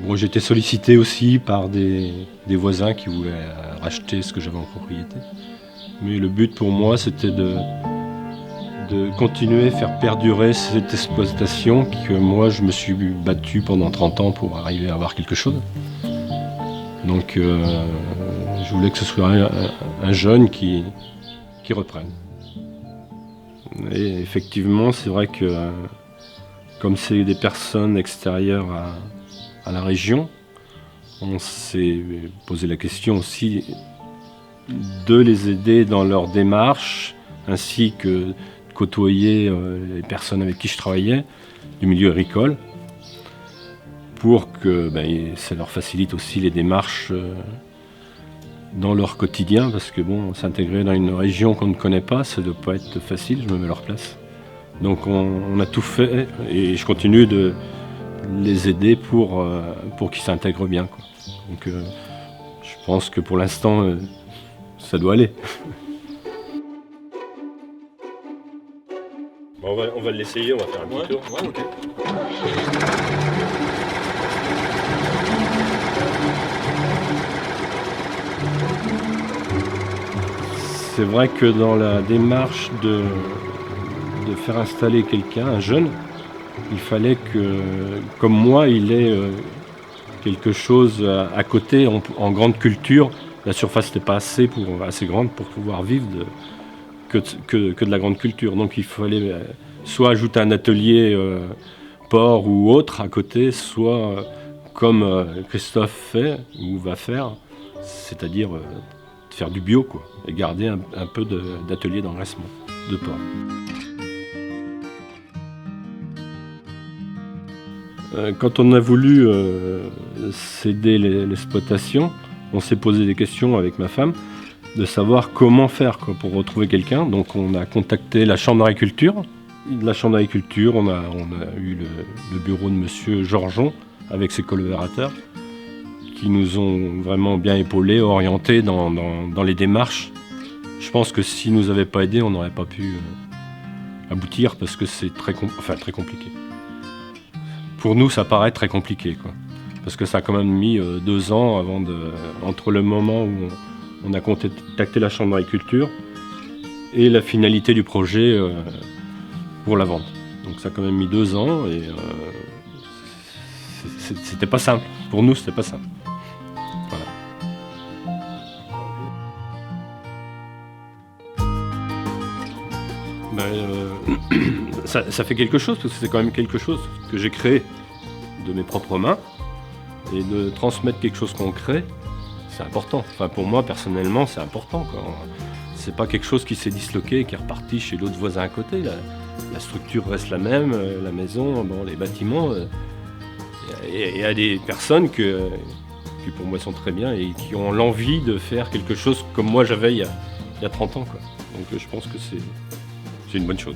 Bon, j'ai été sollicité aussi par des voisins qui voulaient racheter ce que j'avais en propriété. Mais le but pour moi, c'était de continuer à faire perdurer cette exploitation que moi, je me suis battu pendant 30 ans pour arriver à avoir quelque chose. Donc, je voulais que ce soit un jeune qui reprenne. Et effectivement, c'est vrai que comme c'est des personnes extérieures à la région, on s'est posé la question aussi de les aider dans leur démarche, ainsi que de côtoyer les personnes avec qui je travaillais du milieu agricole, pour que ça leur facilite aussi les démarches dans leur quotidien, parce que bon, s'intégrer dans une région qu'on ne connaît pas, ça ne doit pas être facile, je me mets à leur place. Donc on a tout fait, et je continue de les aider pour qu'ils s'intègrent bien, quoi. Donc je pense que pour l'instant, ça doit aller. Bon, on va l'essayer, on va faire un petit tour. Ouais, ok. C'est vrai que dans la démarche de faire installer quelqu'un, un jeune, il fallait que, comme moi, il ait quelque chose à côté en grande culture. La surface n'était pas assez grande pour pouvoir vivre que de la grande culture. Donc il fallait soit ajouter un atelier porc ou autre à côté, soit comme Christophe fait ou va faire, c'est-à-dire faire du bio, quoi, et garder un peu d'atelier d'engraissement de porc. Quand on a voulu céder l'exploitation, on s'est posé des questions avec ma femme de savoir comment faire, quoi, pour retrouver quelqu'un. Donc on a contacté la chambre d'agriculture. La chambre d'agriculture, on a eu le bureau de monsieur Georgeon avec ses collaborateurs qui nous ont vraiment bien épaulés, orientés dans les démarches. Je pense que s'ils ne nous avaient pas aidés, on n'aurait pas pu aboutir, parce que c'est très compliqué. Pour nous, ça paraît très compliqué, quoi. Parce que ça a quand même mis 2 ans entre le moment où on a contacté la chambre d'agriculture et la finalité du projet pour la vente. Donc ça a quand même mis 2 ans, et c'était pas simple. Pour nous, c'était pas simple. Voilà. Ça fait quelque chose, parce que c'est quand même quelque chose que j'ai créé de mes propres mains, et de transmettre quelque chose qu'on crée, c'est important. Enfin, pour moi, personnellement, c'est important, quoi. C'est pas quelque chose qui s'est disloqué et qui est reparti chez l'autre voisin à côté. La structure reste la même, la maison, bon, les bâtiments. Il y a des personnes qui pour moi sont très bien et qui ont l'envie de faire quelque chose comme moi j'avais il y a 30 ans, quoi. Donc je pense que c'est une bonne chose.